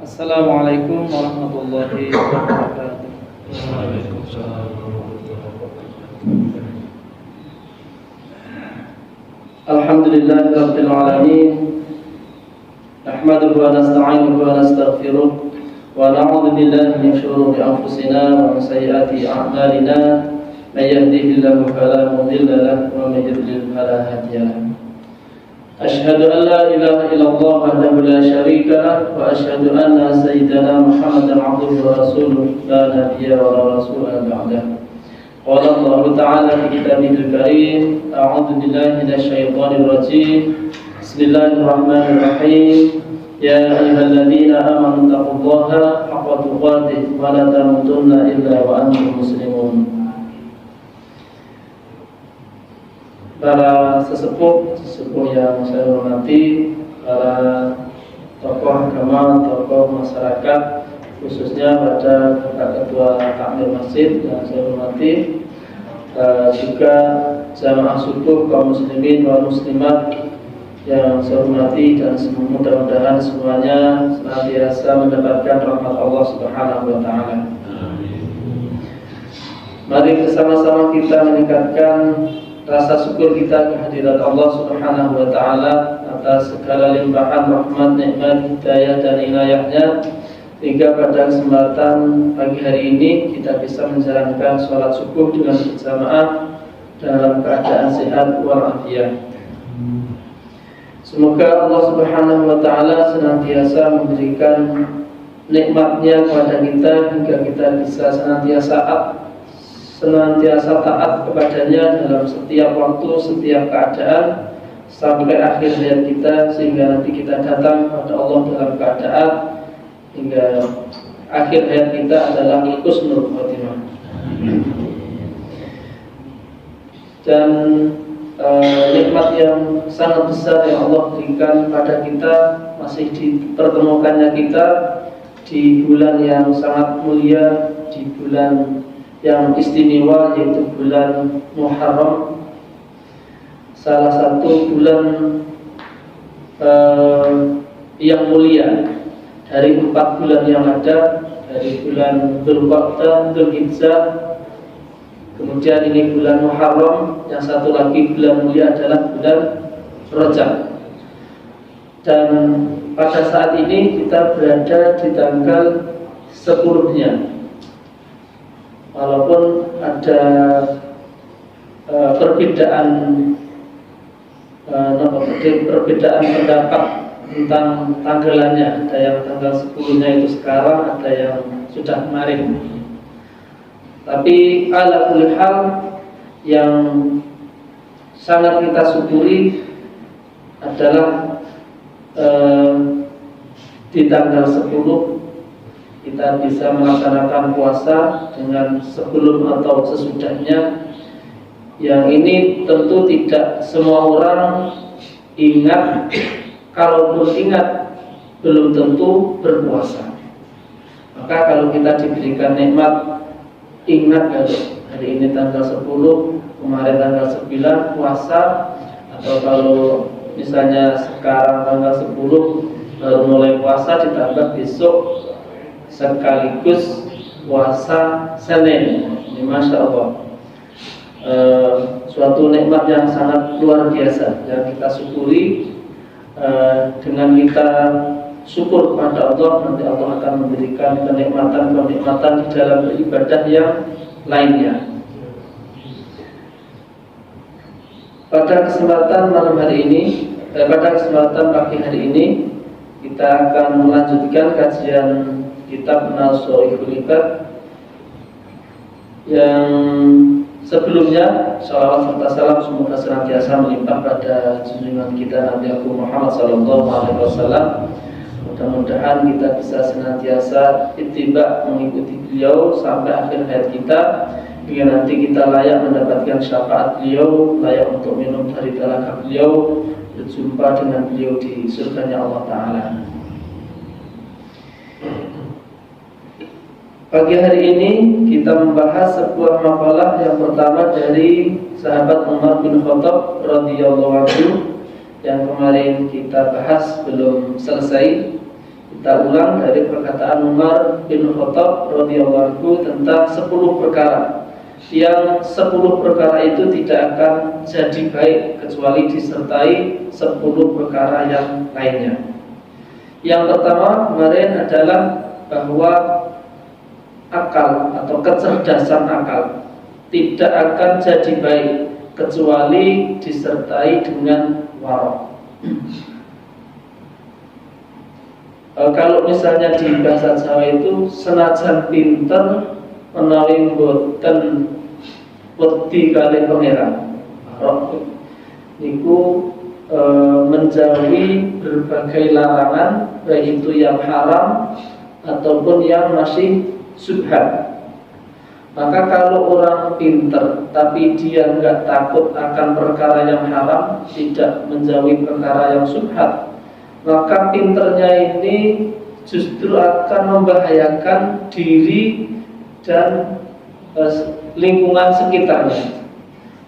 Assalamualaikum warahmatullahi wabarakatuh. Alhamdulillahirabbil alamin. Nahmaduhu wa nasta'inuhu wa nastaghfiruh wa na'udzu billahi min shururi anfusina wa min sayyiati a'malina. May yahdihillahu fala mudilla lahu wa may yudlil fala hadiya lahu. أشهد أن لا إله إلا الله وحده لا شريك له وأشهد أن سيدنا محمدا عبده ورسوله لا نبي ولا رسول بعده. قال الله تعالى في كتابه الكريم: أعوذ بالله من الشيطان الرجيم. بسم الله الرحمن الرحيم. يا أيها الذين آمنوا اتقوا الله حق تقاته ولا تموتن إلا وأنتم مسلمون. Para sesepuh yang saya hormati, para tokoh agama, tokoh masyarakat, khususnya pada Bapak Ketua Takmir Masjid yang saya hormati, juga jamaah subuh kaum muslimin wal muslimat yang saya hormati, dan mudah-mudahan semuanya senantiasa mendapatkan rahmat Allah Subhanahu wa taala. Mari bersama-sama kita meningkatkan rasa syukur kita kehadirat Allah Subhanahu wa taala atas segala limpahan rahmat, nikmat, hidayah dan inayahnya, hingga pada kesempatan pagi hari ini kita bisa menjalankan sholat subuh dengan berjamaah dalam keadaan sehat walafiat. Semoga Allah Subhanahu wa taala senantiasa memberikan nikmatnya kepada kita hingga kita bisa senantiasa taat kepadanya dalam setiap waktu, setiap keadaan, sampai akhir hayat kita, sehingga nanti kita datang kepada Allah dalam keadaan hingga akhir hayat kita adalah husnul khotimah. Dan nikmat yang sangat besar yang Allah berikan pada kita masih dipertemukannya kita di bulan yang sangat mulia, di bulan yang istimewa, yaitu bulan Muharram, salah satu bulan yang mulia dari 4 bulan yang ada, dari bulan Dzulqa'dah, Dzulhijjah, kemudian ini bulan Muharram, yang satu lagi bulan mulia adalah bulan Rajab. Dan pada saat ini kita berada di tanggal 10-nya. Walaupun ada perbedaan pendapat tentang tanggalannya, ada yang tanggal 10-nya itu sekarang, ada yang sudah kemarin. Tapi ala kulli hal, yang sangat kita syukuri adalah di tanggal 10 kita bisa melaksanakan puasa dengan sebelum atau sesudahnya. Yang ini tentu tidak semua orang ingat, kalaupun ingat belum tentu berpuasa. Maka kalau kita diberikan nikmat, ingat hari ini tanggal 10, kemarin tanggal 9 puasa, atau kalau misalnya sekarang tanggal 10 baru mulai puasa, ditambah besok sekaligus puasa Senin. Ini Masya Allah, suatu nikmat yang sangat luar biasa yang kita syukuri. Dengan kita syukur kepada Allah, nanti Allah akan memberikan kenikmatan-kenikmatan di dalam beribadah yang lainnya. Pada kesempatan malam hari ini, pada kesempatan pagi hari ini, kita akan melanjutkan kajian kitab Nasoihul Ibad yang sebelumnya. Shalawat serta salam semoga senantiasa melimpah pada junjungan kita Nabi Muhammad SAW. Mudah-mudahan kita bisa senantiasa ittiba, mengikuti beliau sampai akhir hayat kita, hingga nanti kita layak mendapatkan syafaat beliau, layak untuk minum dari telaga beliau, berjumpa dengan beliau di surganya Allah Ta'ala. Pagi hari ini kita membahas sebuah makalah yang pertama dari sahabat Umar bin Khattab radhiyallahu anhu, yang kemarin kita bahas belum selesai, Kita ulang dari perkataan Umar bin Khattab radhiyallahu anhu tentang 10 perkara. Yang 10 perkara itu tidak akan jadi baik kecuali disertai 10 perkara yang lainnya. Yang pertama kemarin adalah bahwa akal atau kecerdasan akal tidak akan jadi baik kecuali disertai dengan warok. Kalau misalnya di bahasa Jawa itu senajan pinter menawi boten wedi kali pangeran. Niku menjauhi berbagai larangan, baik itu yang haram ataupun yang masih subhat. Maka kalau orang pinter tapi dia nggak takut akan perkara yang haram, tidak menjauhi perkara yang subhat, maka pinternya ini justru akan membahayakan diri dan lingkungan sekitarnya.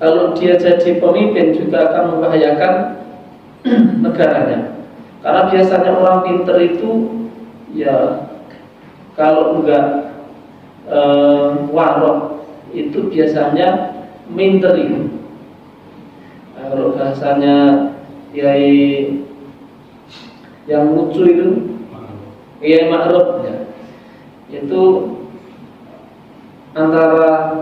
Kalau dia jadi pemimpin juga akan membahayakan negaranya. Karena biasanya orang pinter itu ya kalau enggak warok itu biasanya minteri. Kalau bahasanya Kiai yang lucu itu Kiai Ma'ruf ya, itu antara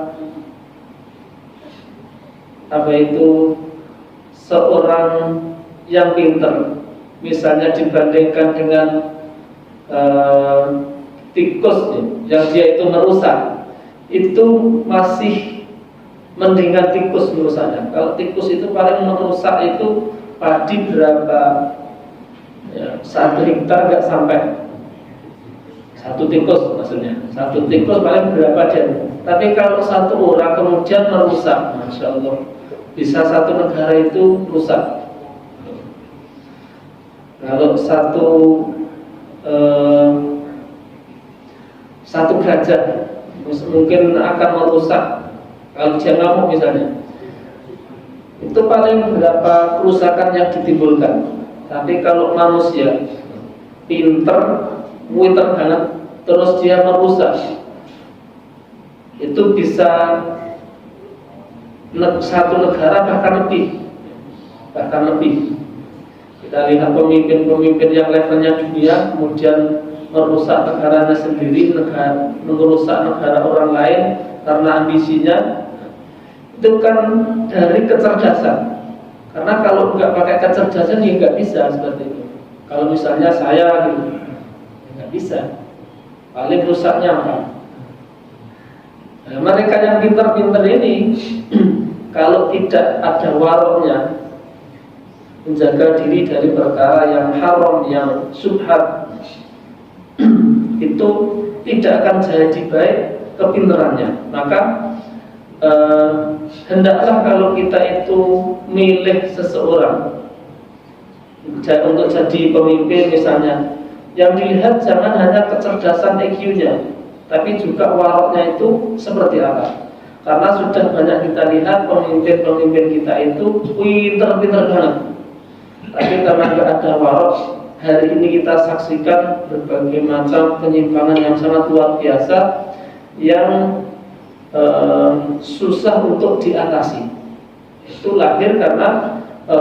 apa itu seorang yang pinter, misalnya dibandingkan dengan tikus yang dia itu merusak, itu masih mendingan tikus merusaknya. Kalau tikus itu paling merusak itu padi berapa ya, 1 hektar nggak sampai. 1 tikus maksudnya, 1 tikus paling berapa dia. Tapi kalau 1 orang kemudian merusak, masya Allah, bisa 1 negara itu rusak. Kalau satu gajah mungkin akan merusak kalau dia ngamuk misalnya. Itu paling berapa kerusakan yang ditimbulkan. Tapi kalau manusia pinter, muiter banget, terus dia merusak, itu bisa 1 negara bahkan lebih. Kita lihat pemimpin-pemimpin yang levelnya dunia kemudian merusak negaranya sendiri, merusak negara orang lain karena ambisinya. Itu kan dari kecerdasan. Karena kalau nggak pakai kecerdasan ya nggak bisa seperti itu. Kalau misalnya saya gitu, nggak bisa. Paling rusaknya apa? Nah, mereka yang pintar-pintar ini kalau tidak ada waroknya, menjaga diri dari perkara yang haram, yang subhat, itu tidak akan jadi baik kepintarannya. Maka hendaklah kalau kita itu milih seseorang untuk jadi pemimpin misalnya, yang dilihat jangan hanya kecerdasan EQ-nya, tapi juga waroknya itu seperti apa. Karena sudah banyak kita lihat pemimpin-pemimpin kita itu pinter-pinter banget, tapi karena nggak ada warok, hari ini kita saksikan berbagai macam penyimpangan yang sangat luar biasa yang susah untuk diatasi. Itu lahir karena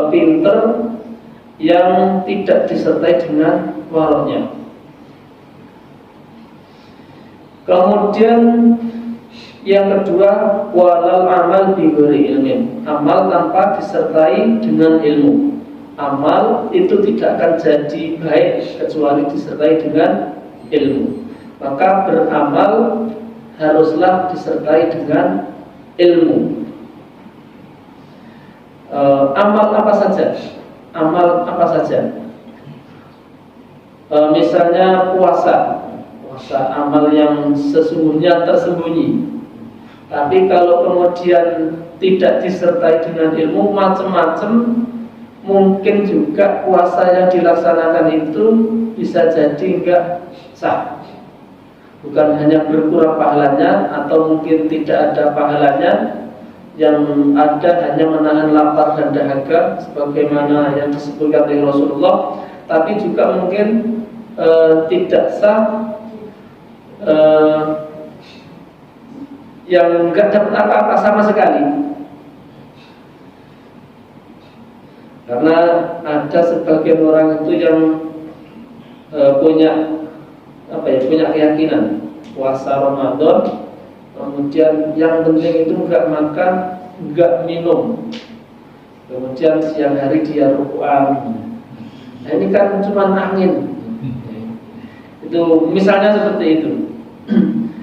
pinter yang tidak disertai dengan waroknya. Kemudian yang kedua, walal amal bi ghairi ilmin, amal tanpa disertai dengan ilmu. Amal itu tidak akan jadi baik kecuali disertai dengan ilmu. Maka beramal haruslah disertai dengan ilmu. Amal apa saja? Amal apa saja? Misalnya puasa, amal yang sesungguhnya tersembunyi. Tapi kalau kemudian tidak disertai dengan ilmu, macam-macam, mungkin juga puasa yang dilaksanakan itu bisa jadi enggak sah. Bukan hanya berkurang pahalanya atau mungkin tidak ada pahalanya, yang ada hanya menahan lapar dan dahaga sebagaimana yang disebutkan oleh Rasulullah, tapi juga mungkin tidak sah, yang nggak dapat apa-apa sama sekali. Karena ada sebagian orang itu yang punya keyakinan puasa Ramadan, kemudian yang penting itu nggak makan, nggak minum, kemudian siang hari dia rukuan. Nah, ini kan cuma angin. Itu misalnya seperti itu.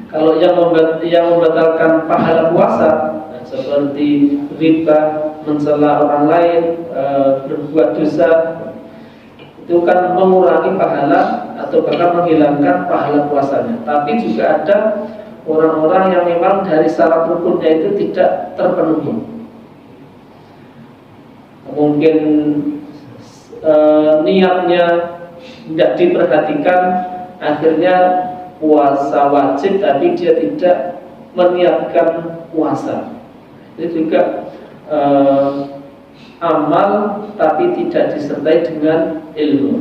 Kalau yang membatalkan pahala puasa, seperti riba, mencela orang lain, berbuat dosa, itu kan mengurangi pahala atau bahkan menghilangkan pahala puasanya. Tapi juga ada orang-orang yang memang dari syarat rukunnya itu tidak terpenuhi. Mungkin niatnya tidak diperhatikan, akhirnya puasa wajib tapi dia tidak meniatkan puasa. Itu juga amal tapi tidak disertai dengan ilmu.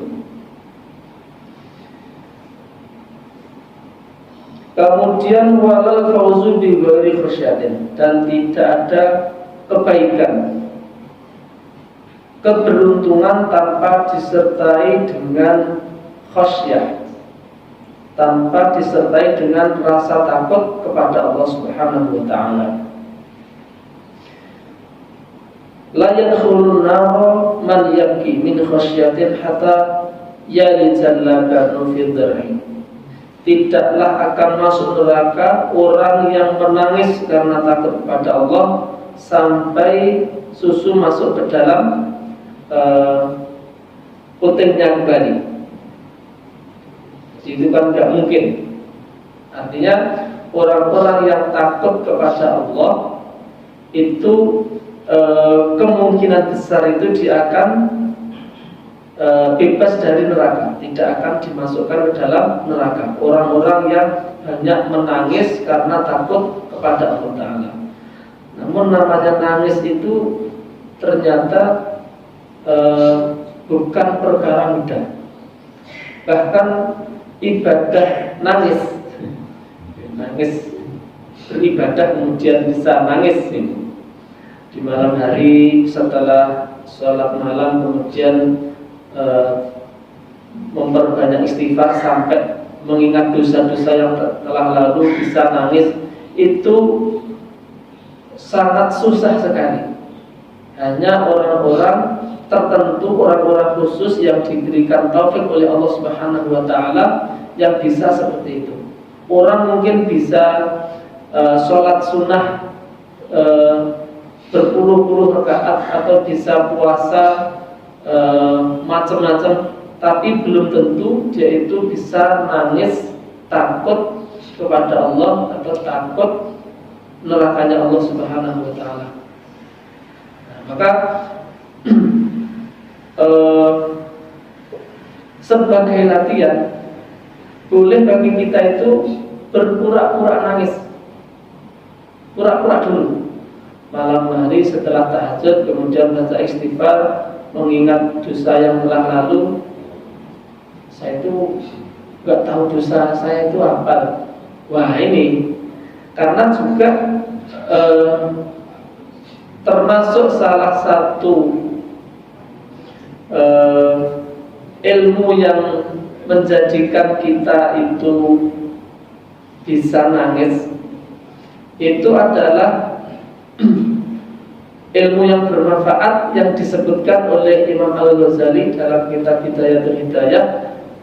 Kemudian walal fauzu bi ghairi khusyatin, dan tidak ada kebaikan, keberuntungan tanpa disertai dengan khasyah, tanpa disertai dengan rasa takut kepada Allah Subhanahu wa taala. La yadkhulun nara man yabki min khasyatin hatta yalijallaka fi dharri. Tidaklah akan masuk neraka orang yang menangis karena takut kepada Allah sampai susu masuk ke dalam putingnya kembali. Itu kan tidak mungkin. Artinya orang-orang yang takut kepada Allah itu kemungkinan besar itu dia akan bebas dari neraka, tidak akan dimasukkan ke dalam neraka. Orang-orang yang banyak menangis karena takut kepada Allah Ta'ala. Namun namanya nangis itu ternyata bukan perkara mudah. Bahkan ibadah nangis beribadah kemudian bisa nangis di malam hari setelah sholat malam, kemudian memperbanyak istighfar sampai mengingat dosa-dosa yang telah lalu bisa nangis, itu sangat susah sekali. Hanya orang-orang tertentu, orang-orang khusus yang diberikan taufik oleh Allah Subhanahu wa taala yang bisa seperti itu. Orang mungkin bisa sholat sunnah berpuluh-puluh rakaat atau bisa puasa macam-macam, tapi belum tentu dia itu bisa nangis takut kepada Allah atau takut nerakanya Allah Subhanahu wa taala. Maka sebagai latihan, boleh bagi kita itu berpura-pura nangis, pura-pura dulu malam hari setelah tahajud, kemudian baca istighfar, mengingat dosa yang telah lalu. Saya itu nggak tahu dosa saya itu apa. Wah, ini karena juga termasuk salah satu ilmu yang menjadikan kita itu bisa nangis itu adalah ilmu yang bermanfaat yang disebutkan oleh Imam Al-Ghazali dalam kitab Hidayatul Hidayah,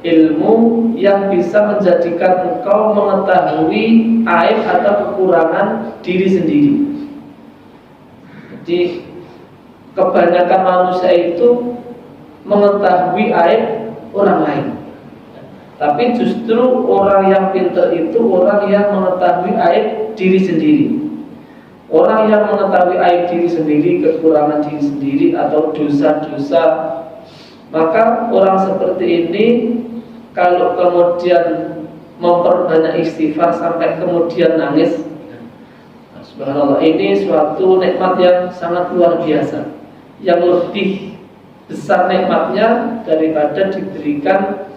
ilmu yang bisa menjadikan engkau mengetahui aib atau kekurangan diri sendiri. Jadi kebanyakan manusia itu mengetahui aib orang lain, tapi justru orang yang pintar itu orang yang mengetahui aib diri sendiri. Orang yang mengetahui aib diri sendiri, kekurangan diri sendiri atau dosa-dosa, maka orang seperti ini kalau kemudian memperbanyak istighfar sampai kemudian nangis, subhanallah, ini suatu nikmat yang sangat luar biasa, yang lebih besar nikmatnya daripada diberikan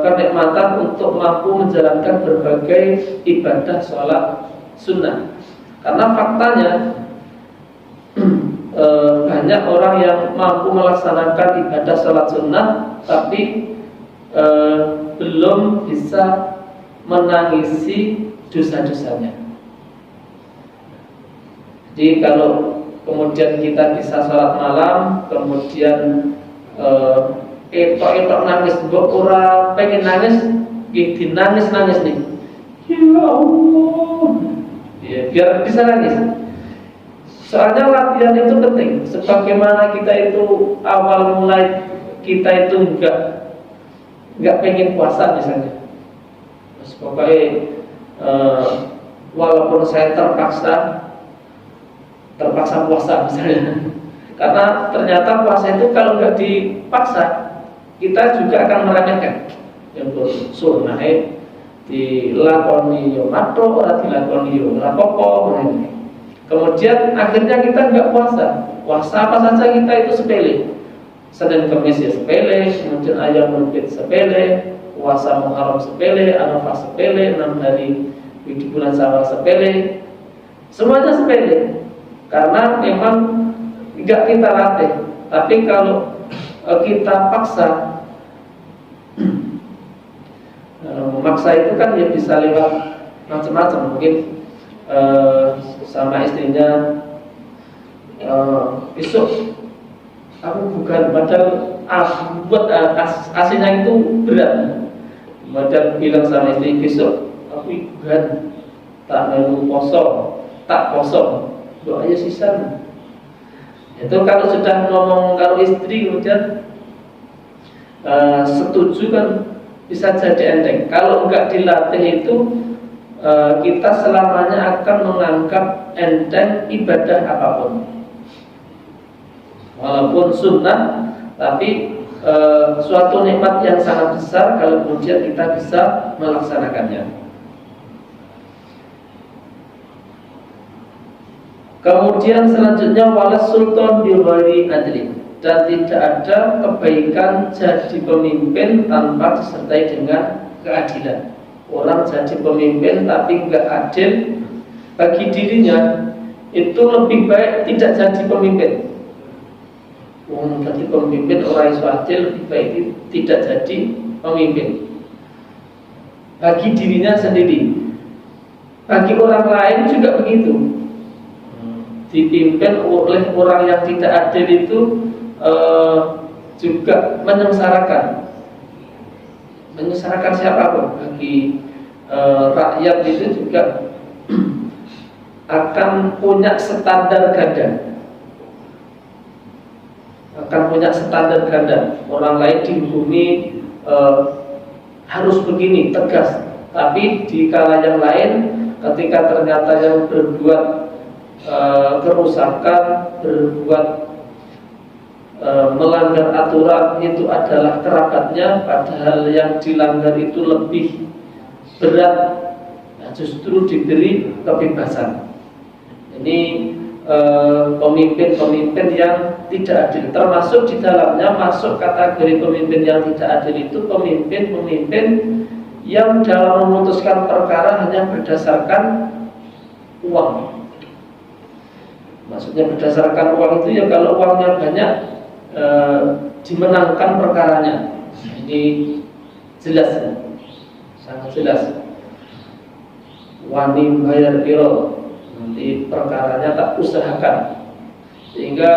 kenikmatan untuk mampu menjalankan berbagai ibadah sholat sunnah. Karena faktanya banyak orang yang mampu melaksanakan ibadah sholat sunnah tapi belum bisa menangisi dosa-dosanya. Jadi kalau kemudian kita bisa sholat malam, kemudian etok nangis, ora pengen nangis, gitu nangis nih. Ya Allah, ya, biar bisa nangis. Soalnya latihan itu penting. Sebagaimana kita itu awal mulai kita itu nggak pengen puasa misalnya. Terus pokoknya walaupun saya terpaksa puasa misalnya. Karena ternyata puasa itu kalau nggak dipaksa kita juga akan meremehkan. Yang sunnah dilakoni yo mato, ora dilakoni yo ora apa-apa. Kemudian akhirnya kita nggak puasa. Puasa apa saja kita itu sepele. Senin Kamis ya sepele, kemudian ayam Maulid sepele, puasa Muharram sepele, Arafah sepele, 6 hari di bulan Syawal sepele. Semuanya sepele. Karena memang nggak kita latih. Tapi kalau kita paksa, memaksa itu kan ya bisa lewat macam-macam. Mungkin sama istrinya besok aku bukan, padahal buat aslinya itu berat. Padahal bilang sama istri besok aku bukan tak mau poso, tak poso. Doanya sisa. Itu kalau sudah ngomong kalau istri kemudian setuju kan bisa jadi enteng. Kalau enggak dilatih itu kita selamanya akan menganggap enteng ibadah apapun. Walaupun sunnah, tapi suatu nikmat yang sangat besar kalau kemudian kita bisa melaksanakannya. Kemudian selanjutnya walas sultan bi ghairi adli, dan tidak ada kebaikan jadi pemimpin tanpa disertai dengan keadilan. Orang jadi pemimpin tapi enggak adil bagi dirinya, itu lebih baik tidak jadi pemimpin. Jadi pemimpin orang yang adil lebih baik tidak jadi pemimpin bagi dirinya sendiri. Bagi orang lain juga begitu. Dipimpin oleh orang yang tidak adil itu juga menyengsarakan siapapun. Bagi rakyat itu juga akan punya standar ganda. Orang lain dihukumi harus begini, tegas. Tapi di kala yang lain, ketika ternyata yang berbuat kerusakan, berbuat melanggar aturan itu adalah kerabatnya, padahal yang dilanggar itu lebih berat, nah, justru diberi kebebasan. Ini pemimpin-pemimpin yang tidak adil, termasuk di dalamnya masuk kategori pemimpin yang tidak adil itu pemimpin-pemimpin yang dalam memutuskan perkara hanya berdasarkan uang. Maksudnya berdasarkan uang itu ya kalau uangnya banyak dimenangkan perkaranya. Ini jelas, sangat jelas. Wani bayar piro, nanti perkaranya tak usahakan. Sehingga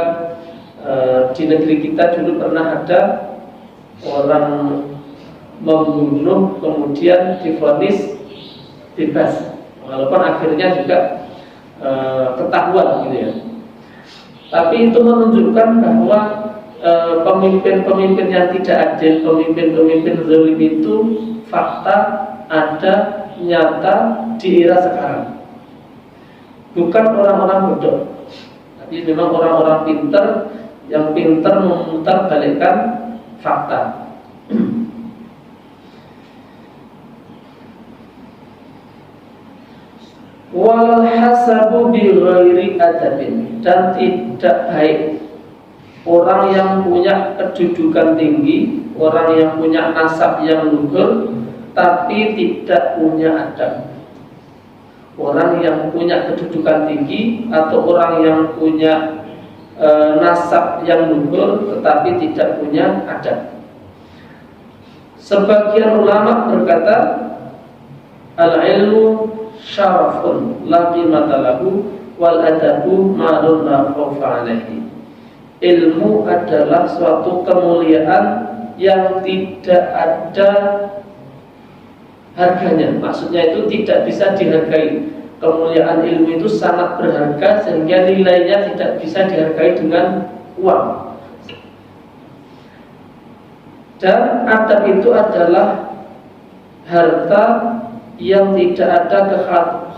di negeri kita dulu pernah ada orang membunuh kemudian divonis bebas, walaupun akhirnya juga ketahuan gitu ya. Tapi itu menunjukkan bahwa pemimpin-pemimpin yang tidak adil, pemimpin-pemimpin zalim itu fakta ada, nyata di era sekarang. Bukan orang-orang bodoh, tapi memang orang-orang pintar yang pintar memutarbalikkan fakta. Wal hasabu bi ghairi adabin, dan tidak baik orang yang punya kedudukan tinggi, orang yang punya nasab yang luhur, tapi tidak punya adab. Orang yang punya kedudukan tinggi atau orang yang punya nasab yang luhur, tetapi tidak punya adab. Sebagian ulama berkata, al-ilmu syarafun la qimata lahu wal adabu ma'run la khawfa alaihi. Ilmu adalah suatu kemuliaan yang tidak ada harganya. Maksudnya itu tidak bisa dihargai. Kemuliaan ilmu itu sangat berharga sehingga nilainya tidak bisa dihargai dengan uang. Dan adab itu adalah harta yang tidak ada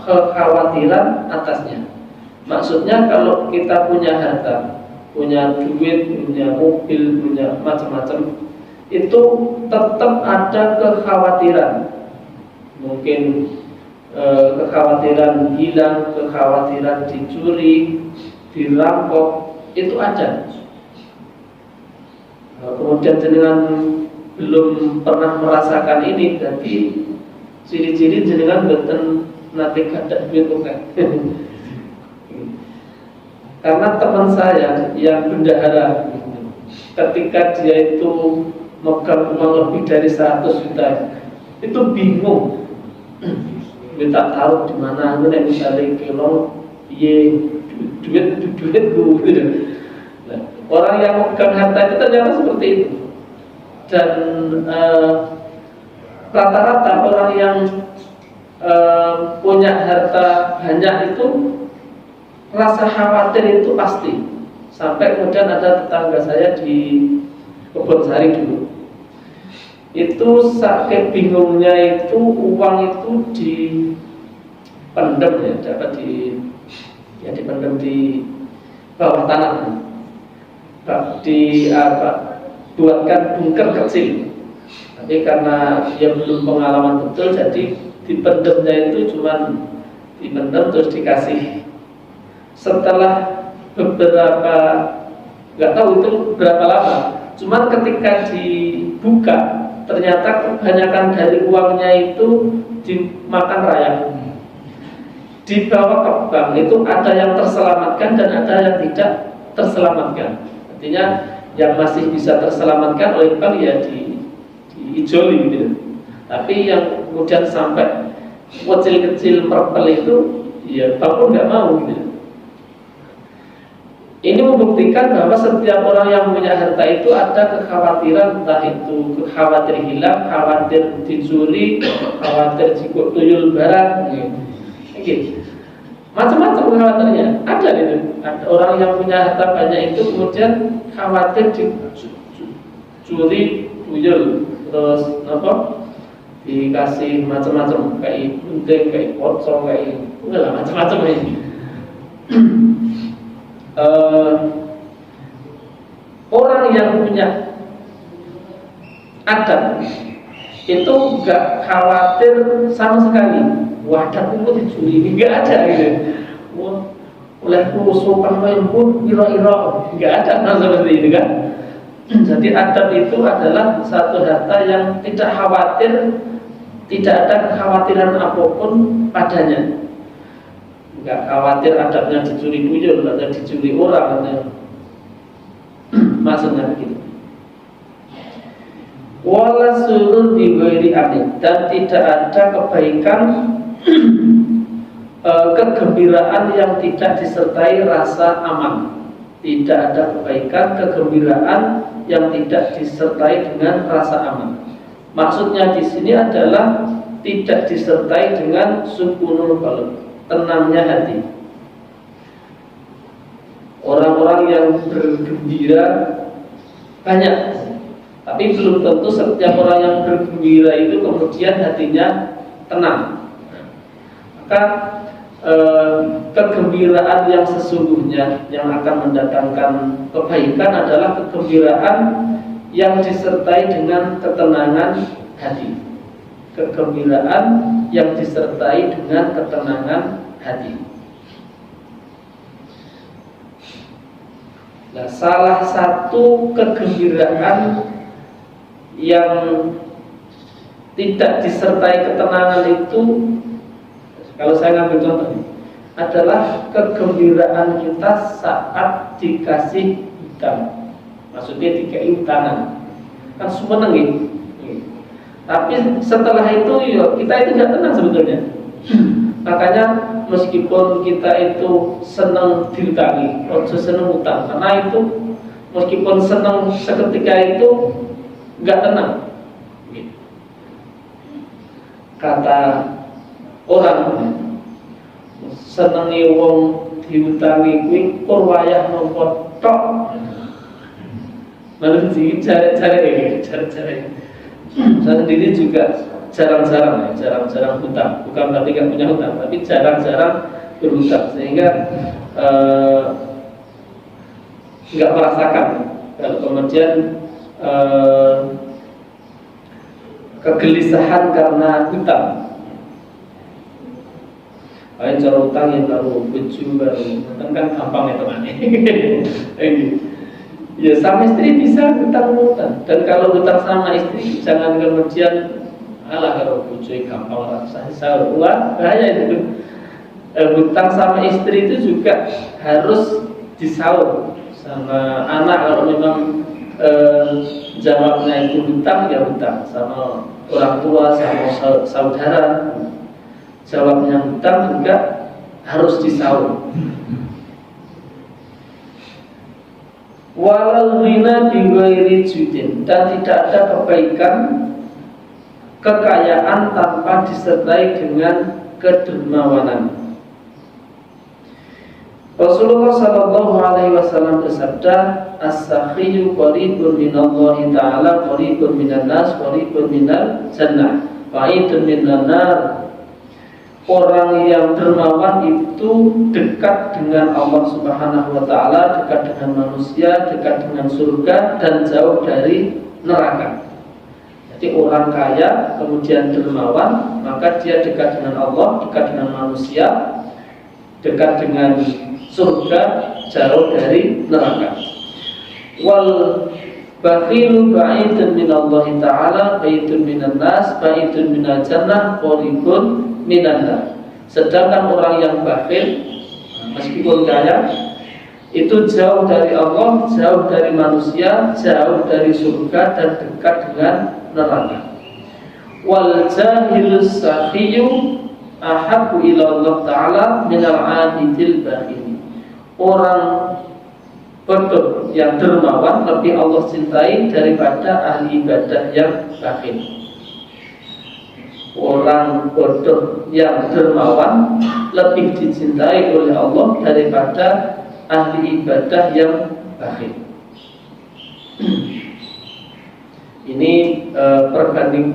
kekhawatiran atasnya. Maksudnya kalau kita punya harta, punya duit, punya mobil, punya macam-macam, itu tetap ada kekhawatiran. Mungkin kekhawatiran hilang, kekhawatiran dicuri, dirampok, itu ada. Kemudian jenengan belum pernah merasakan ini, jadi ciri-ciri jenengan boten nate gadah duit bukan. Karena teman saya yang bendahara, ketika dia itu megang uang lebih dari 100 juta, itu bingung, minta tahu di mana, nek misalnya kelong, duit gitu. Nah, orang yang megang harta itu ternyata seperti itu. Dan rata-rata orang yang punya harta banyak itu rasa khawatir itu pasti. Sampai kemudian ada tetangga saya di Kebonsari dulu, itu sakit bingungnya itu uang itu dipendam ya, dapat dipendam di bawah tanah, buatkan bunker kecil. Tapi karena dia belum pengalaman betul, jadi dipendamnya itu cuma dipendam terus dikasih. Setelah beberapa, nggak tahu itu berapa lama, cuman ketika dibuka ternyata kebanyakan dari uangnya itu dimakan rayap. Dibawa ke bank itu ada yang terselamatkan dan ada yang tidak terselamatkan. Artinya yang masih bisa terselamatkan oleh bank ya diijoli gitu. Tapi yang kemudian sampai kecil-kecil merpel itu ya bank pun nggak mau gitu. Ini membuktikan bahwa setiap orang yang punya harta itu ada kekhawatiran, entah itu khawatir hilang, khawatir dicuri, khawatir jikuk tuyul barang, gitu. Macam-macam khawatirnya ada gitu. Ada orang yang punya harta banyak itu kemudian khawatir dicuri tuyul, terus dikasih macam-macam kayak gunting, kayak pocong, kayak macam-macam ini. Orang yang punya adab itu gak khawatir sama sekali. Wadah itu dicuri, nggak ada gitu. Oleh sopan pun iro-iro, nggak ada seperti itu kan. Jadi adab itu adalah satu harta yang tidak khawatir, tidak ada kekhawatiran apapun padanya. Nggak khawatir adabnya dicuri tuyul atau dicuri orang atau maksudnya begitu. Wala surur bi ghairi amin, dan tidak ada kebaikan kegembiraan yang tidak disertai rasa aman. Tidak ada kebaikan kegembiraan yang tidak disertai dengan rasa aman. Maksudnya di sini adalah tidak disertai dengan sukunul qalb, tenangnya hati. Orang-orang yang bergembira banyak, tapi belum tentu setiap orang yang bergembira itu kemudian hatinya tenang. Maka kegembiraan yang sesungguhnya yang akan mendatangkan kebaikan adalah kegembiraan yang disertai dengan ketenangan hati. Kegembiraan yang disertai dengan ketenangan hati. Nah, salah satu kegembiraan yang tidak disertai ketenangan itu, kalau saya ngambil contoh ini, adalah kegembiraan kita saat dikasih hutang. Maksudnya dikasih hutangan, kan semua nengin. Tapi setelah itu ya, kita itu tidak tenang sebetulnya. Makanya meskipun kita itu senang diutangi, ojo senang utang, karena itu meskipun senang seketika itu nggak tenang. Kata orang, senengi wong diutangi kuwi kur wayah nopo tok. Lalu cari. Saya sendiri juga jarang-jarang hutang. Bukan berarti nggak punya hutang, tapi jarang-jarang berhutang, sehingga nggak merasakan kalau kemudian kegelisahan karena hutang. Ayo cara hutang yang baru buju baru, kan gampang ya teman. Ya sama istri bisa hutang, dan kalau hutang sama istri jangan kemudian alah kalau buju gampang rasa sahur, wah bahaya itu. Hutang sama istri itu juga harus disaur sama anak. Kalau memang jawabnya itu hutang, ya hutang sama orang tua, sama saudara. Jawabnya hutang juga harus disaur. Walal ghina bi ghairi judin, dan tidak ada kebaikan kekayaan tanpa disertai dengan kedermawanan. Rasulullah sallallahu alaihi wasallam bersabda, as-sakhiyyu qaribun minallahi ta'ala, qaribun minan nas, qaribun minal jannah, ba'idun minan nar. Orang yang dermawan itu dekat dengan Allah Subhanahu wa ta'ala, dekat dengan manusia, dekat dengan surga, dan jauh dari neraka. Jadi orang kaya kemudian dermawan, maka dia dekat dengan Allah, dekat dengan manusia, dekat dengan surga, jauh dari neraka. Wal bakhilu ba'idun minallahi ta'ala, ba'idun minan nas, ba'idun minal jannah, qaribun minan nar. Sedangkan orang yang bakhil meskipun kaya itu jauh dari Allah, jauh dari manusia, jauh dari surga, dan dekat dengan neraka. Wal jahilus sakhiyyu ahabbu ila Allah ta'ala minal 'abidil bakhil. Orang bodoh yang dermawan lebih Allah cintai daripada ahli ibadah yang bakhil. Orang bodoh yang dermawan lebih dicintai oleh Allah daripada ahli ibadah yang bakhil. Ini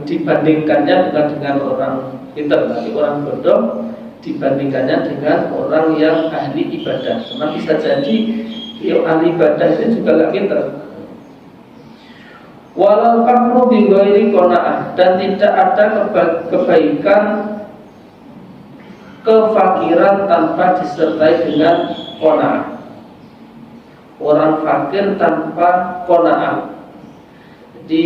dibandingkannya bukan dengan orang pintar, tapi orang bodoh dibandingkannya dengan orang yang ahli ibadah. Karena bisa jadi yang ahli ibadah itu juga gak pintar. Walau fakru bi ghairi qanaah, dan tidak ada kebaikan kefakiran tanpa disertai dengan qanaah. Orang fakir tanpa qanaah, jadi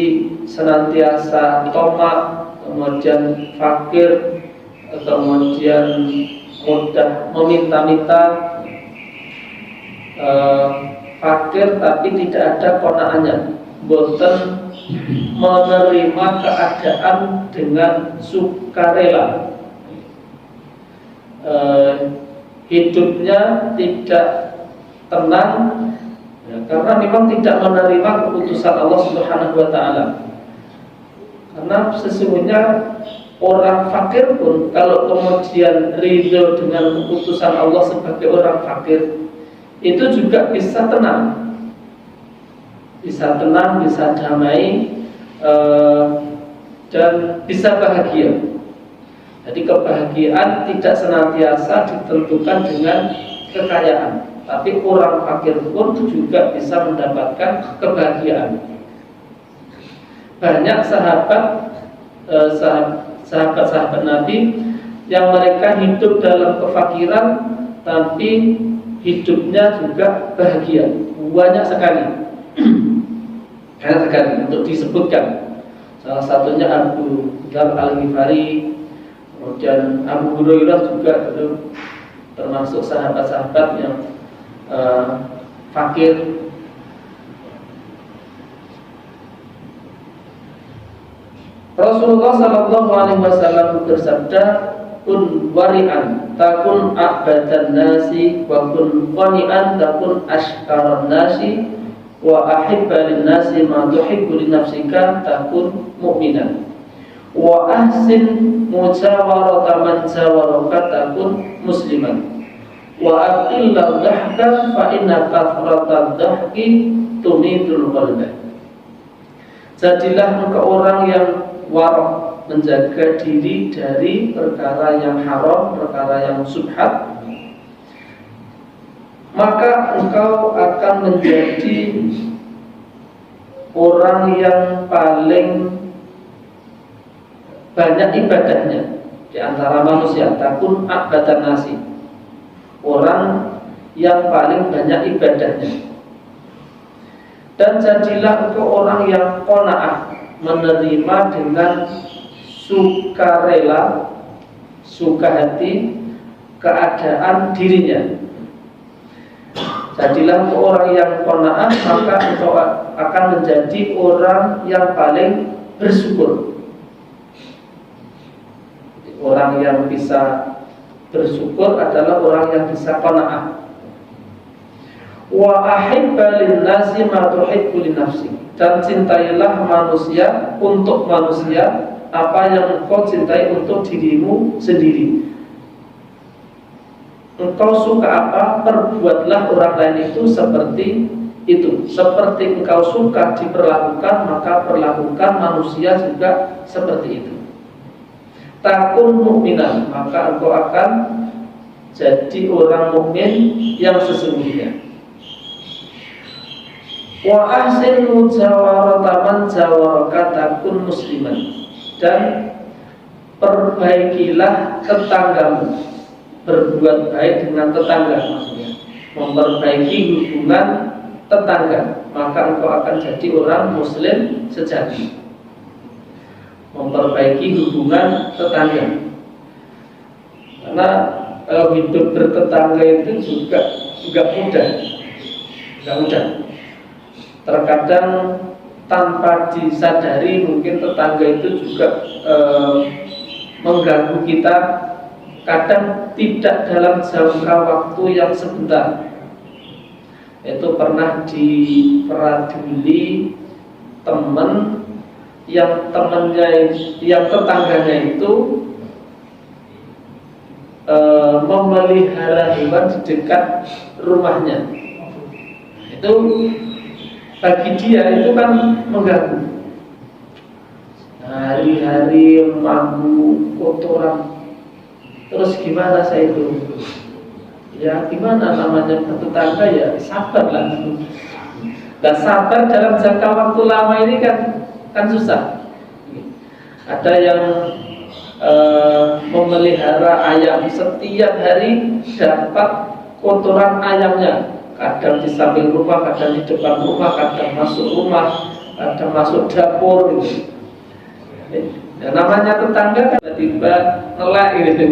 senantiasa tomak, kemudian fakir, kemudian mudah meminta-minta, fakir tapi tidak ada qanaahnya, boten menerima keadaan dengan sukarela, hidupnya tidak tenang, ya, karena memang tidak menerima keputusan Allah Subhanahu wa ta'ala. Karena sesungguhnya orang fakir pun kalau kemudian ridho dengan keputusan Allah sebagai orang fakir, itu juga bisa tenang, bisa damai, dan bisa bahagia. Jadi kebahagiaan tidak senantiasa ditentukan dengan kekayaan, tapi orang fakir pun juga bisa mendapatkan kebahagiaan. Banyak sahabat Nabi yang mereka hidup dalam kefakiran, tapi hidupnya juga bahagia. Banyak sekali, banyak sekali untuk disebutkan. Salah satunya Abu Dzar Al-Ghifari, kemudian Abu Hurairah juga itu termasuk sahabat-sahabat yang fakir. Rasulullah Sallallahu Alaihi Wasallam bersabda, "Kun wari'an, takun abadan nasi, wa kun qani'an, takun ashkaran nasi, wa ahibbalin nasi ma tuhibbu li nafsika, takun mu'minan, wa ahsin mujawarata man jawaraka, takun musliman, wa aqillah dhahka, fa inna kathrata dhahki tumitul qalba." Jadilah engkau orang yang warok, menjaga diri dari perkara yang haram, perkara yang subhat, maka engkau akan menjadi orang yang paling banyak ibadahnya di antara manusia. Takun abadan nasi, orang yang paling banyak ibadahnya. Dan jadilah engkau orang yang qanaah, menerima dengan sukarela, suka hati keadaan dirinya. Jadilah engkau orang yang qanaah, maka engkau akan menjadi orang yang paling bersyukur. Orang yang bisa bersyukur adalah orang yang bisa qanaah. Wa ahibba lin-nasi ma tuhibbu li nafsi, dan cintailah manusia untuk manusia apa yang engkau cintai untuk dirimu sendiri. Engkau suka apa, perbuatlah orang lain itu seperti itu. Seperti engkau suka diperlakukan, maka perlakukan manusia juga seperti itu. Takun mukminan, maka engkau akan jadi orang mukmin yang sesungguhnya. Wa ahsin mujawarata man jawaraka, takun musliman, dan perbaikilah tetanggamu. Berbuat baik dengan tetangga, maksudnya memperbaiki hubungan tetangga, maka engkau akan jadi orang muslim sejati. Memperbaiki hubungan tetangga, karena hidup bertetangga itu juga enggak mudah. Terkadang tanpa disadari mungkin tetangga itu juga mengganggu kita. Kadang tidak dalam jangka waktu yang sebentar. Itu pernah diperaduli teman yang tetangganya itu memelihara hewan di dekat rumahnya. Itu bagi dia itu kan mengganggu. Hari-hari mabuk, kotoran. Terus gimana saya itu? Ya gimana namanya bertetangga, ya sabar lah. Dan sabar dalam jangka waktu lama ini kan susah. Ada yang memelihara ayam, setiap hari dapat kotoran ayamnya. Kadang di samping rumah, kadang di depan rumah, kadang masuk rumah, kadang masuk dapur gitu. Ya, namanya tetangga kan tiba-tiba ngelak gitu.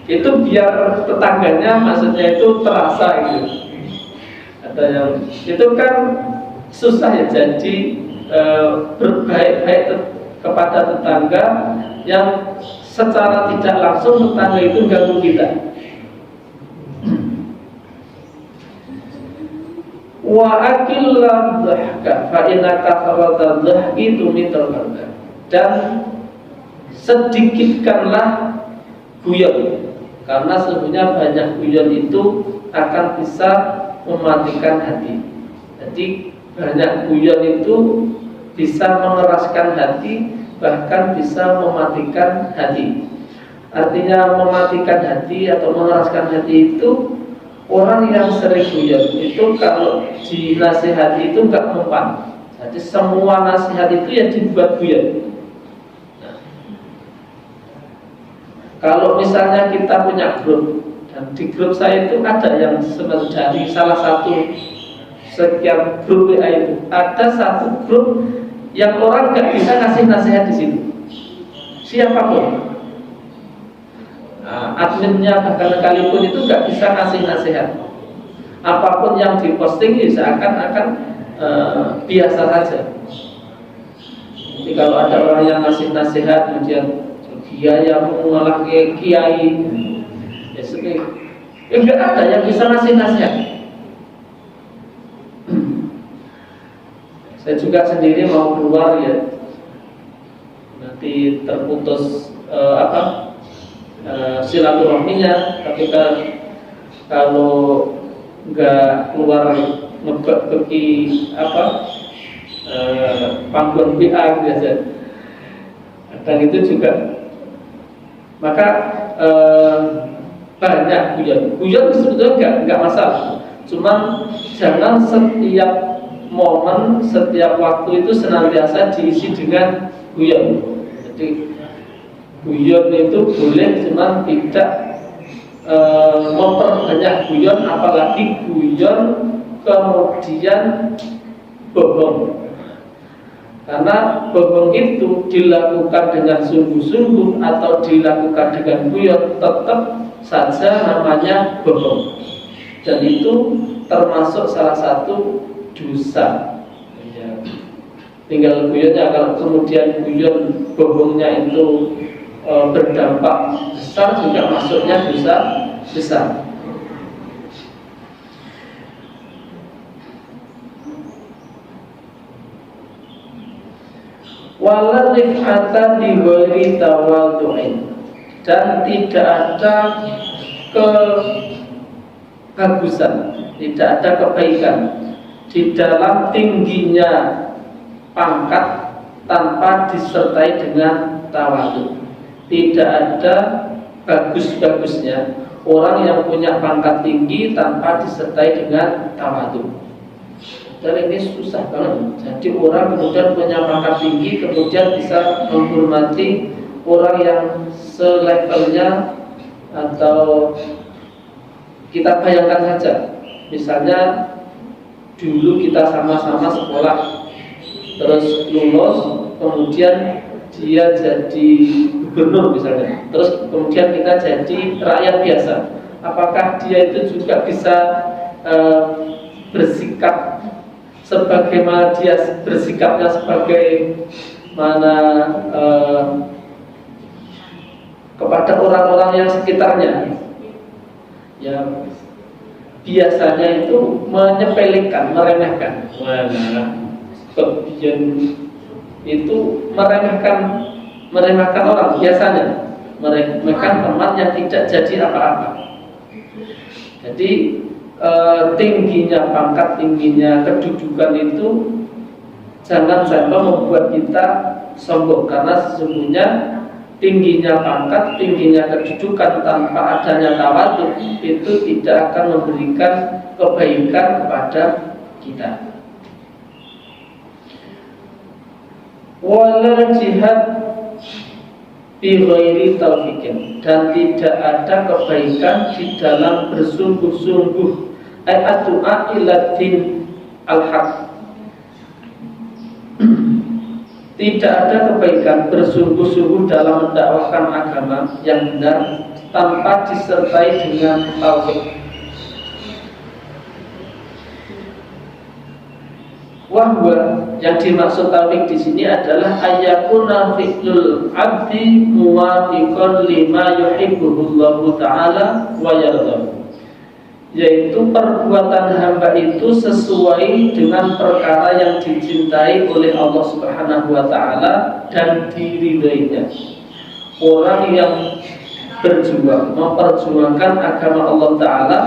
Itu biar tetangganya, maksudnya itu terasa gitu. Ada yang itu kan susah ya, jadi berbaik-baik kepada tetangga yang secara tidak langsung tetangga itu ganggu kita. Wa akillah dhahka fa inna kathrata dhahki tumitul qalba, dan sedikitkanlah guyon, karena sebenarnya banyak guyon itu akan bisa mematikan hati. Jadi banyak guyon itu bisa mengeraskan hati, bahkan bisa mematikan hati. Artinya mematikan hati atau mengeraskan hati itu, orang yang sering guyon itu kalau dinasihati itu enggak mempan. Jadi semua nasihat itu ya dibuat guyon. Kalau misalnya kita punya grup Dan di grup saya itu ada yang dari salah satu sekian grup WA itu ada satu grup yang orang nggak bisa ngasih nasihat di situ, siapapun. Nah, adminnya bahkan sekalipun itu nggak bisa ngasih nasihat. Apapun yang diposting seakan-akan biasa saja. Jadi kalau ada orang yang ngasih nasihat kemudian kiai malah kiai, enggak ada yang bisa ngasih nasihat. Saya juga sendiri mau keluar ya, nanti terputus silaturahminya, tapi kalau nggak keluar ngebak pergi pangkuan BA biasa, dan itu juga maka banyak guyon sebetulnya nggak masalah, cuman jangan setiap momen, setiap waktu itu senantiasa diisi dengan guyon. Jadi guyon itu boleh, cuman tidak memperbanyak guyon, apalagi guyon kemudian bohong. Karena bohong itu dilakukan dengan sungguh-sungguh atau dilakukan dengan guyon, tetap saja namanya bohong. Dan itu termasuk salah satu dosa. Tinggal guyonnya, kalau kemudian guyon bohongnya itu berdampak besar, juga masuknya dosa besar. Wala rif'ata bi ghairi tawadhu'in, dan tidak ada kebagusan, tidak ada kebaikan di dalam tingginya pangkat tanpa disertai dengan tawadhu. Tidak ada bagus-bagusnya orang yang punya pangkat tinggi tanpa disertai dengan tawadhu. Dan ini susah banget. Jadi orang kemudian punya pangkat tinggi, kemudian bisa menghormati orang yang selevelnya. Atau kita bayangkan saja, misalnya dulu kita sama-sama sekolah, terus lulus, kemudian dia jadi gubernur misalnya, terus kemudian kita jadi rakyat biasa. Apakah dia itu juga bisa bersikap sebagaimana dia bersikapnya sebagai mana kepada orang-orang yang sekitarnya? Ya, biasanya itu menyepelekan, meremehkan. Kemudian itu meremehkan orang, biasanya meremehkan teman yang tidak jadi apa-apa. Jadi tingginya pangkat, tingginya kedudukan itu jangan sampai membuat kita sombong, karena sesungguhnya tingginya pangkat, tingginya kedudukan tanpa adanya tawadhu itu tidak akan memberikan kebaikan kepada kita. Wala jihad bi ghairi taufiqin, dan tidak ada kebaikan di dalam bersungguh-sungguh ad-du'a ila din al-haq. Tidak ada kebaikan bersungguh-sungguh dalam mendakwahkan agama yang benar tanpa disertai dengan taufik. Wahwa, yang dimaksud taufik di sini adalah ayyakuna fi'lul abdi muwafiqan lima yuhibbullahu ta'ala wa yardahu, yaitu perbuatan hamba itu sesuai dengan perkara yang dicintai oleh Allah Subhanahu wa ta'ala dan diridhoinya. Orang yang berjuang, memperjuangkan agama Allah ta'ala,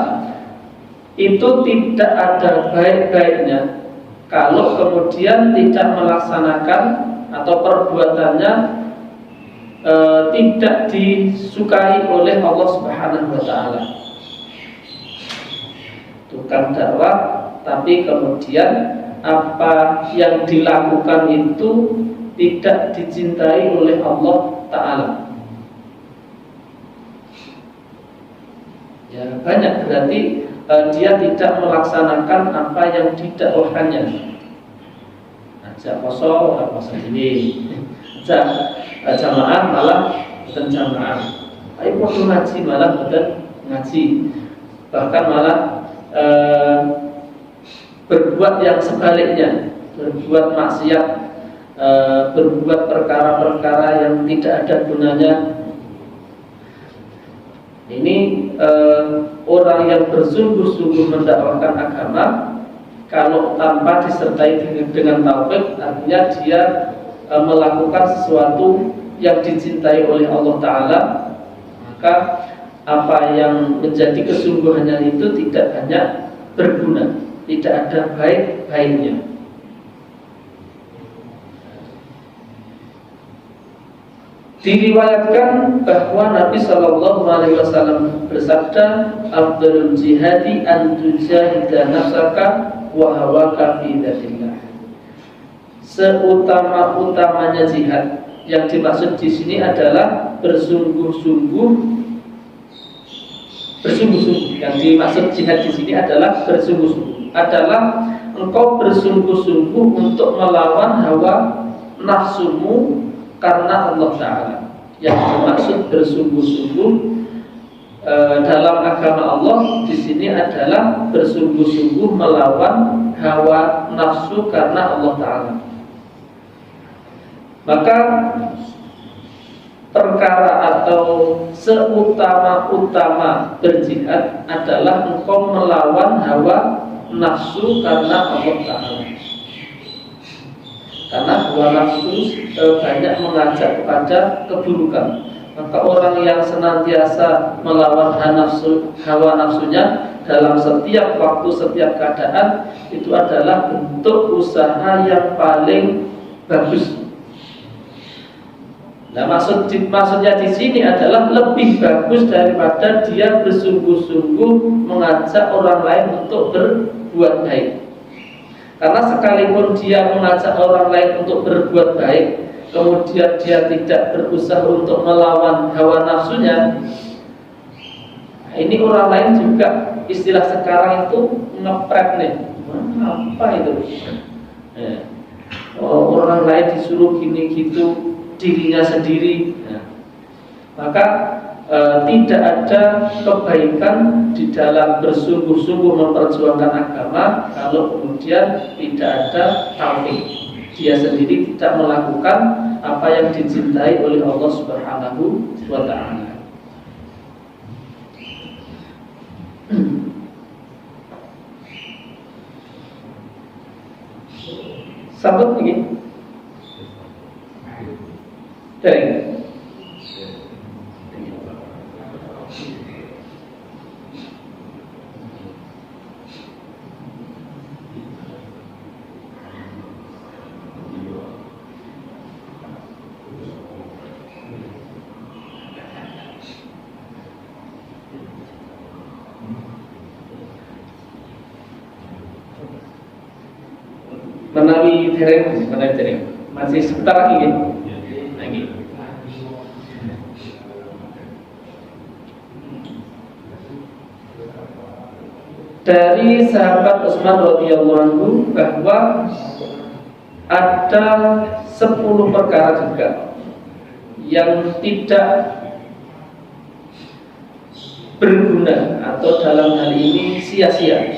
itu tidak ada baik-baiknya kalau kemudian tidak melaksanakan atau perbuatannya tidak disukai oleh Allah Subhanahu wa ta'ala. Tukang dakwah, tapi kemudian apa yang dilakukan itu tidak dicintai oleh Allah Ta'ala. Ya, banyak berarti dia tidak melaksanakan apa yang didakwahkannya. Ajak poso, orang poso ini. Ajak jamaah malah bukan jamaah. Ayo poso ngaji malah bukan ngaji. Bahkan malah berbuat yang sebaliknya, berbuat maksiat, berbuat perkara-perkara yang tidak ada gunanya. Ini orang yang bersungguh-sungguh mendakwahkan agama, kalau tanpa disertai dengan taufik, artinya dia melakukan sesuatu yang dicintai oleh Allah Ta'ala, maka apa yang menjadi kesungguhannya itu tidak banyak berguna, tidak ada baik-baiknya. Diriwayatkan bahwa Nabi SAW bersabda, "Afdalul jihadi an tujahida nafsaka wa hawaka fi dzillah." Seutama-utamanya jihad, yang dimaksud di sini adalah bersungguh-sungguh. Yang dimaksud jihad di sini adalah bersungguh-sungguh. Adalah engkau bersungguh-sungguh untuk melawan hawa nafsumu karena Allah Ta'ala. Yang dimaksud bersungguh-sungguh dalam agama Allah di sini adalah bersungguh-sungguh melawan hawa nafsu karena Allah Ta'ala. Maka perkara atau seutama-utama berjihad adalah engkau melawan hawa nafsu karena Allah Ta'ala. Karena hawa nafsu banyak mengajak kepada keburukan. Maka orang yang senantiasa melawan hawa nafsunya dalam setiap waktu, setiap keadaan, itu adalah bentuk usaha yang paling bagus. Nah, maksudnya di sini adalah lebih bagus daripada dia bersungguh-sungguh mengajak orang lain untuk berbuat baik. Karena sekalipun dia mengajak orang lain untuk berbuat baik, kemudian dia tidak berusaha untuk melawan hawa nafsunya, ini orang lain juga, istilah sekarang itu ngepret nih. Apa itu? Orang lain disuruh gini gitu, dirinya sendiri. Maka tidak ada kebaikan di dalam bersungguh-sungguh memperjuangkan agama kalau kemudian tidak ada taufik. Dia sendiri tidak melakukan apa yang dicintai oleh Allah Subhanahu wa Ta'ala. Sahabat ini dari menawi dereng masih sebentar lagi ya? Lagi. Dari sahabat Utsman radhiyallahu anhu bahwa ada 10 perkara juga yang tidak berguna atau dalam hal ini sia-sia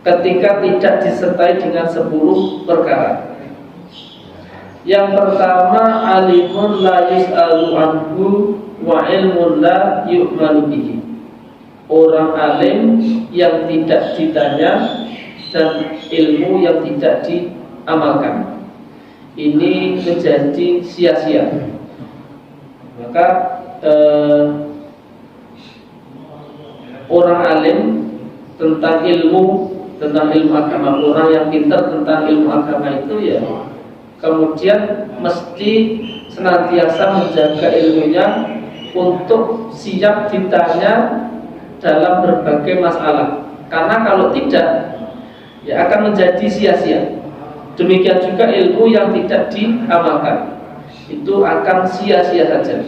ketika tidak disertai dengan 10 perkara. Yang pertama, alimun la yus'alu anhu wa ilmun la yu'malu bihi. Orang alim yang tidak ditanya dan ilmu yang tidak diamalkan. Ini menjadi sia-sia. Maka orang alim tentang ilmu agama, orang yang pintar tentang ilmu agama itu ya kemudian mesti senantiasa menjaga ilmunya untuk siap ditanya dalam berbagai masalah. Karena kalau tidak, ya akan menjadi sia-sia. Demikian juga ilmu yang tidak diamalkan, itu akan sia-sia saja.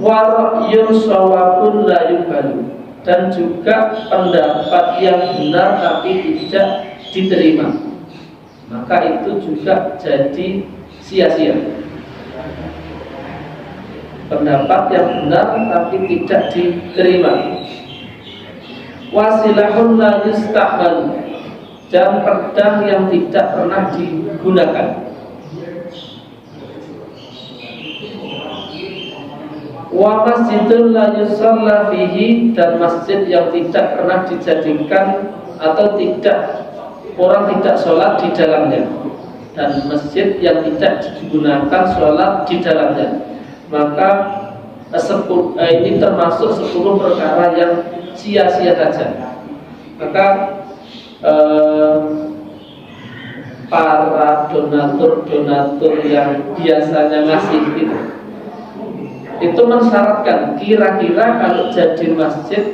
wa ra'yun shawabun la yubalu, dan juga pendapat yang benar tapi tidak diterima, maka itu juga jadi sia-sia. Pendapat yang benar tapi tidak diterima. Wasilahun la yusta'mal, dan pedang yang tidak pernah digunakan. Wa masjidun la yusalla fihi, dan masjid yang tidak pernah dijadikan atau orang tidak sholat di dalamnya, dan masjid yang tidak digunakan sholat di dalamnya, maka ini termasuk 10 perkara yang sia-sia saja. Maka para donatur yang biasanya ngasih itu mensyaratkan kira-kira kalau jadi masjid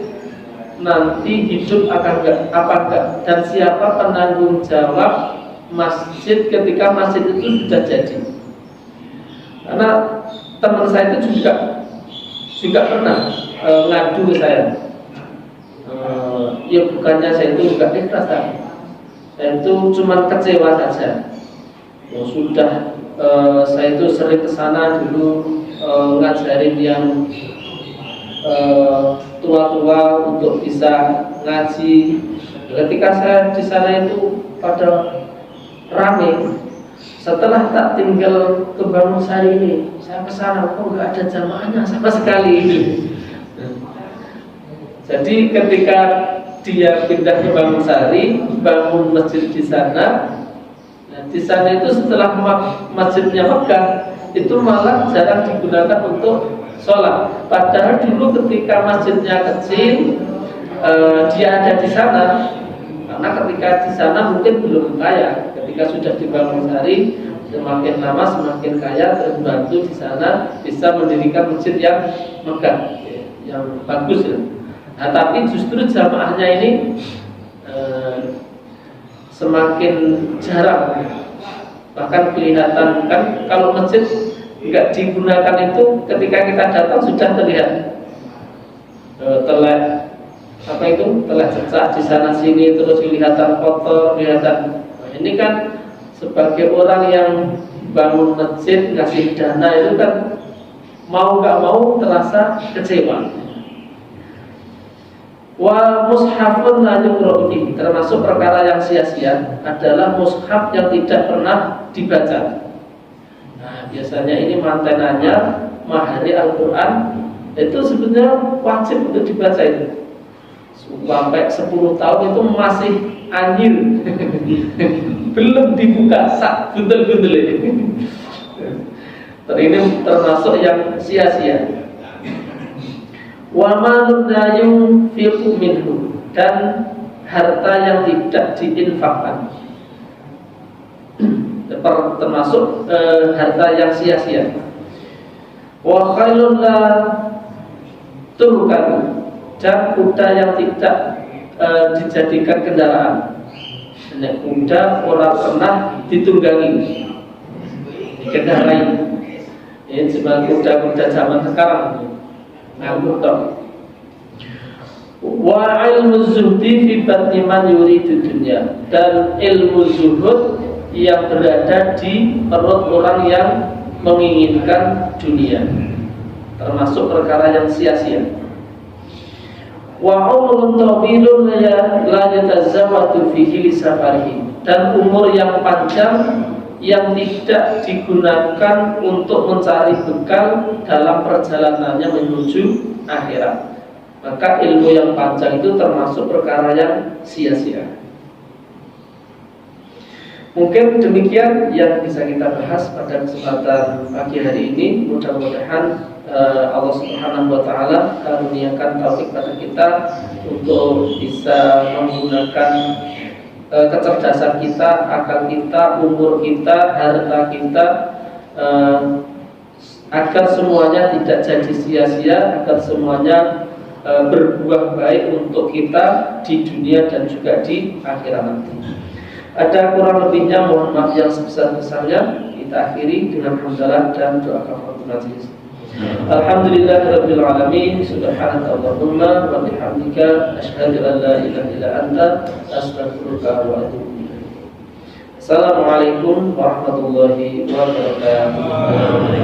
nanti hidup akan apa enggak, dan siapa penanggung jawab masjid ketika masjid itu sudah jadi. Karena teman saya itu juga pernah ngadu ke saya. Ya bukannya saya itu enggak ikhlas, saya itu cuma kecewa saja. Sudah saya itu sering kesana dulu ngajarin yang tua-tua untuk bisa ngaji. Ketika saya di sana itu pada rame. Setelah tak tinggal ke Bangunsari ini, saya kesana kok nggak ada jamaahnya sama sekali. Jadi ketika dia pindah ke Bangunsari, bangun masjid di sana. Di sana itu setelah masjidnya megah, itu malah jarang digunakan untuk sholat. Padahal dulu ketika masjidnya kecil, dia ada di sana. Karena ketika di sana mungkin belum kaya. Ketika sudah di Bangunsari, semakin lama semakin kaya, terbantu di sana bisa mendirikan masjid yang megah, yang bagus ya. Nah, tapi justru jamaahnya ini semakin jarang. Bahkan kelihatan kan kalau masjid nggak digunakan itu ketika kita datang sudah terlihat telek cecak di sana sini, terus kelihatan kotor, kelihatan. Ini kan sebagai orang yang bangun masjid ngasih dana itu kan mau nggak mau terasa kecewa. Wa mushafun la yuqra'u, termasuk perkara yang sia-sia adalah mushaf yang tidak pernah dibaca. Nah, biasanya ini mantenannya mahari Al-Quran itu sebenarnya wajib untuk dibaca itu. Sampai 10 tahun itu masih anyir, belum dibuka, sak buntel-buntel ini. Ini termasuk yang sia-sia. Wa man la yunfiqu minhu, dan harta yang tidak diinfakkan, termasuk harta yang sia-sia. Wa khailun la turkan, dan kuda yang tidak dijadikan kendaraan. Kuda orang pernah ditunggangi, dikendarai. Ini cuma kuda-kuda zaman sekarang. Wa ilmu zuhdi fi batni man yuridu dunya, dan ilmu zuhud yang berada di perut orang yang menginginkan dunia, termasuk perkara yang sia-sia. Wa umrun tawilun la yatazawwadu fihi li safarihi, dan umur yang panjang yang tidak digunakan untuk mencari bekal dalam perjalanannya menuju akhirat. Maka ilmu yang panjang itu termasuk perkara yang sia-sia. Mungkin demikian yang bisa kita bahas pada kesempatan pagi hari ini. Mudah-mudahan Allah Subhanahu wa Ta'ala karuniakan taufik pada kita untuk bisa menggunakan kecerdasan kita, akal kita, umur kita, harta kita, agar semuanya tidak jadi sia-sia, agar semuanya berbuah baik untuk kita di dunia dan juga di akhirat nanti. Ada kurang lebihnya, mohon maaf yang sebesar-besarnya. Kita akhiri dengan hamdalah dan doa kafaratul majelis. Alhamdulillahirabbil alamin. Subhanaka Allahumma wa bihamdika asyhadu an la ilaha illa anta astaghfiruka wa atubu ilaik. Assalamualaikum warahmatullahi wabarakatuh.